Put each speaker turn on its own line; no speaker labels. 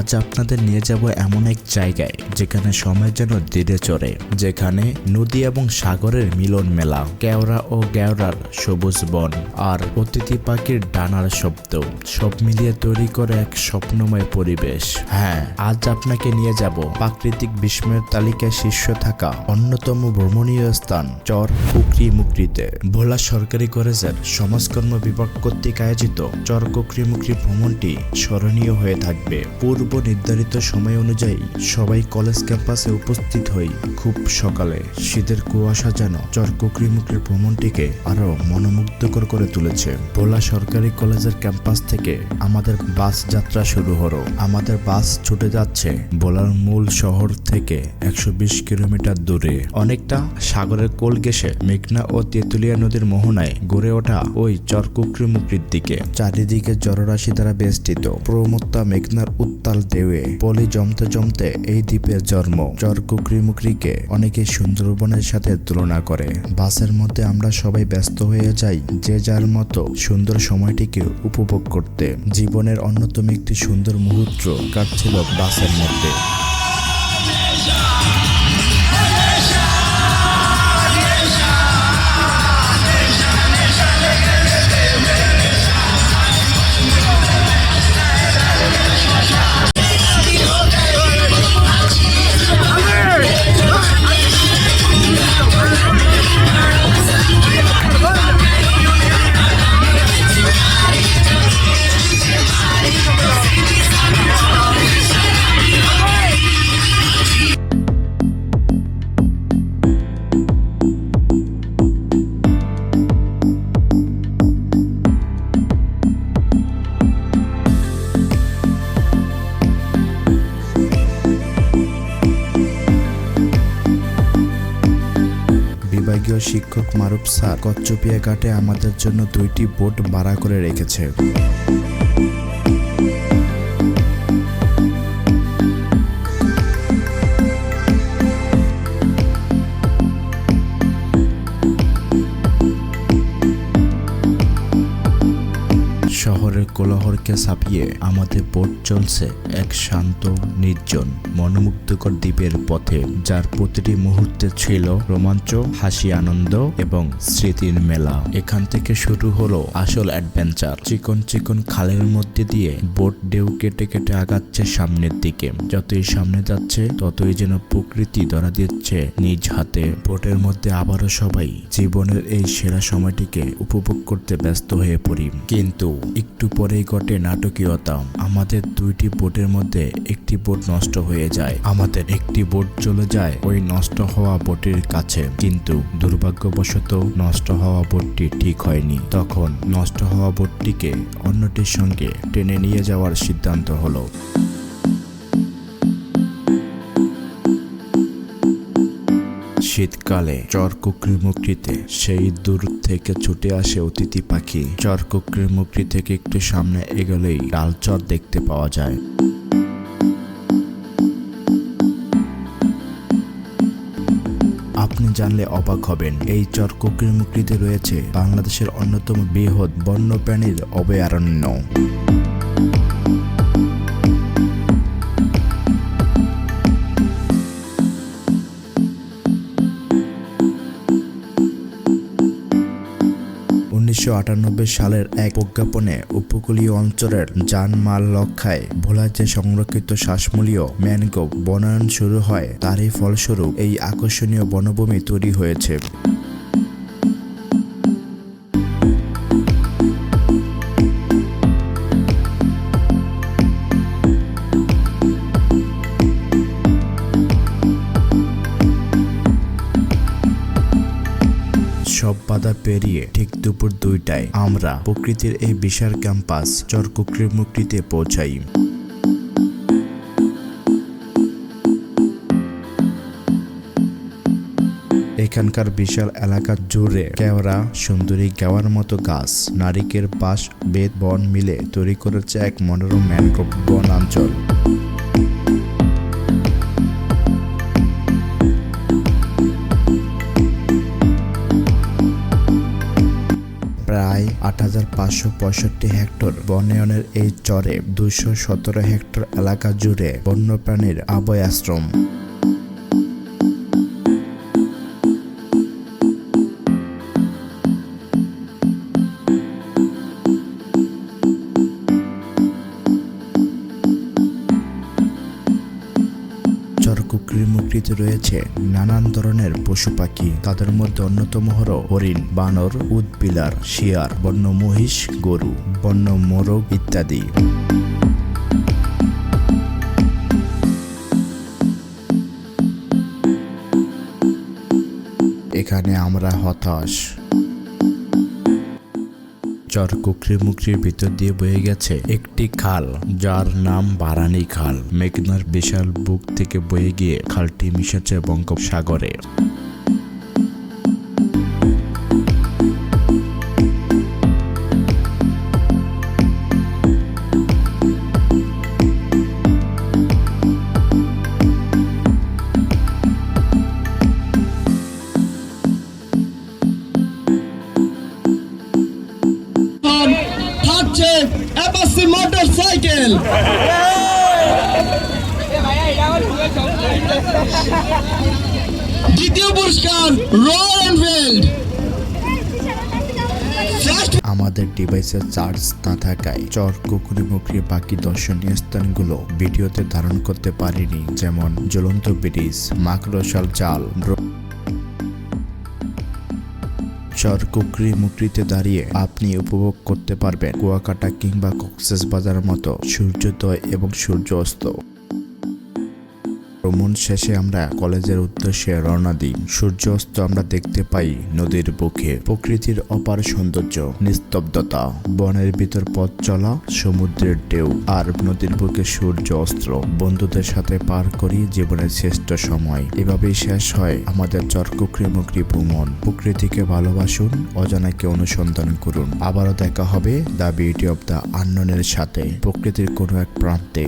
আজ আপনাদের নিয়ে যাব এমন এক জায়গায় যেখানে সময় যেন ধীরে চড়ে, যেখানে নদী এবং সাগরের মিলন মেলা, কেওড়া ও গেওড়ার সবুজ বন আর অতিথি পাখির ডানার শব্দ সব মিলিয়ে তৈরি করে এক স্বপ্নময় পরিবেশ। হ্যাঁ, আজ আপনাকে নিয়ে যাব প্রাকৃতিক বিস্ময়ের তালিকায় শীর্ষে থাকা অন্যতম ভ্রমণীয় স্থান চর কুকরিমুকরিতে। ভোলা সরকারি কলেজের সমাজকর্ম বিভাগ কর্তৃক আয়োজিত চর কুকরিমুকরি ভ্রমণটি স্মরণীয় হয়ে থাকবে। পূর্ব নির্ধারিত সময় অনুযায়ী সবাই কলেজ ক্যাম্পাসে উপস্থিত হই খুব সকালে। শীতের কুয়াশা যেন চর কুকরিমুকরি ভ্রমণটিকে আরো মনোমুগ্ধকর করে তুলেছে। ভোলা সরকারি কলেজের ক্যাম্পাস থেকে আমাদের বাস যাত্রা শুরু হলো। আমাদের বাস ছুটে যাচ্ছে ভোলার মূল শহর থেকে 120 কিলোমিটার দূরে, অনেকটা সাগরের কোল ঘেঁষে মেঘনা ও তেঁতুলিয়া নদীর মোহনায় গড়ে ওঠা ওই চর কুকরিমুকরির দিকে। চারিদিকে জলরাশি দ্বারা বেষ্টিত প্রমত্তা মেঘনার উত্তাল ঢেউয়ে পলি জমতে জমতে এই দ্বীপের জন্ম। চর কুকরিমুকরিকে অনেকে সুন্দরবনের সাথে তুলনা করে। বাসের মধ্যে আমরা সবাই ব্যস্ত হয়ে যাই যে যার মতো সুন্দর সময়টিকে উপভোগ করতে। জীবনের অন্যতম একটি সুন্দর মুহূর্ত কাটছিল বাসের মধ্যে। বিভাগীয় শিক্ষক মারুফ স্যার কচ্চপিয়া ঘাটে আমাদের জন্য 2টি বোট ভাড়া করে রেখেছে। শহরের কোলাহলকে ছাপিয়ে আমাদের বোট চলছে এক শান্ত নির্জন মনোমুগ্ধকর দ্বীপের পথে, যার প্রতিটি মুহূর্তে ছিল রোমাঞ্চ, হাসি, আনন্দ এবং স্মৃতির মেলা। এখান থেকে শুরু হলো আসল অ্যাডভেঞ্চার। চিকন চিকন খালের মধ্যে দিয়ে বোট ঢেউ কেটে কেটে আগাচ্ছে সামনের দিকে। যতই সামনে যাচ্ছে ততই যেন প্রকৃতি ধরা দিচ্ছে নিজ হাতে। বোটের মধ্যে আবারও সবাই জীবনের এই সেরা সময়টিকে উপভোগ করতে ব্যস্ত হয়ে পড়ি। কিন্তু একটু পরেই ঘটে নাটকীয়তা। আমাদের 2টি বোটের মধ্যে একটি বোট নষ্ট হয়ে যায়। আমাদের একটি বোট চলে যায় ওই নষ্ট হওয়া বোটের কাছে, কিন্তু দুর্ভাগ্যবশত নষ্ট হওয়া বোটটি ঠিক হয়নি। তখন নষ্ট হওয়া বোটটিকে অন্যটির সঙ্গে টেনে নিয়ে যাওয়ার সিদ্ধান্ত হলো। শীতকালে চর কুকরিমুকরিতে সেই দূর থেকে ছুটে আসে অতিথি পাখি। চর কুকরিমুকরি থেকে একটু সামনে এগোলেই ডালচর দেখতে পাওয়া যায়। আপনি জানলে অবাক হবেন, এই চর কুকরিমুকরিতে রয়েছে বাংলাদেশের অন্যতম বৃহৎ বন্যপ্রাণীর অভয়ারণ্য। সালের এক প্রজ্ঞাপনে উপকূলীয় অঞ্চলের জানমাল রক্ষায় ভোলার যে সংরক্ষিত শ্বাসমূলীয় ম্যানগ্রোভ বনায়ন শুরু হয়, তারই ফলস্বরূপ এই আকর্ষণীয় বনভূমি তৈরি হয়েছে। সব বাধা পেরিয়ে ঠিক দুপুর 2টায় আমরা প্রকৃতির এই বিশাল ক্যাম্পাস চর কুকরিমুকরিতে পৌঁছাই। এখানকার বিশাল এলাকা জুড়ে কেওড়া, সুন্দরী, গেওয়ার মতো গাছ, নারিকেল, বাঁশ, বেত, বন মিলে তৈরি করেছে এক মনোরম ম্যানগ্রোভ বনাঞ্চল। প্রায় 8,500 565 হেক্টর বনায়নের এই চরে 217 হেক্টর এলাকা জুড়ে বন্যপ্রাণীর আভয় আশ্রম। চরকুকরির মুকরিতে রয়েছে নানান ধরনের পশু পাখি। তাদের মধ্যে অন্যতম হল হরিণ, বানর, উদবিলার, শিয়ার, বন্য মহিষ, গরু, বন্য মোরগ ইত্যাদি। এখানে আমরা হতাশ। চরকুকরি মুকরির ভিতর দিয়ে বয়ে গেছে একটি খাল, যার নাম বারানী খাল। মেঘনার বিশাল বুক থেকে বয়ে গিয়ে খালটি মিশেছে বঙ্গোপসাগরে।
থাকছে অ্যাপাচি মোটরসাইকেল, দ্বিতীয় পুরস্কার রয়্যাল এনফিল্ড।
আমাদের ডিভাইসের চার্জ না থাকায় চরকুকরি মুকরির বাকি দর্শনীয় স্থানগুলো ভিডিওতে ধারণ করতে পারিনি, যেমন জ্বলন্ত ব্রিজ, মাকড়সার জাল। চরকুকরি মুকরিতে দাঁড়িয়ে আপনি উপভোগ করতে পারবেন কুয়াকাটা কিংবা কক্সবাজারের মতো সূর্যোদয় এবং সূর্য অস্ত। ভ্রমণ শেষে আমরা কলেজের উদ্দেশ্যে রওনা দিই। সূর্য অস্ত আমরা দেখতে পাই নদীর বুকে। প্রকৃতির অপার সৌন্দর্য, নিস্তব্ধতা, বনের ভিতর পথ চলা, সমুদ্রের ঢেউ আর নদীর বুকে সূর্য অস্ত বন্ধুদের সাথে পার করি জীবনের শ্রেষ্ঠ সময়। এভাবেই শেষ হয় আমাদের চরকুকরি মুকরি ভ্রমণ। প্রকৃতিকে ভালোবাসুন, অজানাকে অনুসন্ধান করুন। আবারও দেখা হবে দ্য বিউটি অব দ্য আননোনের সাথে প্রকৃতির কোনো এক প্রান্তে।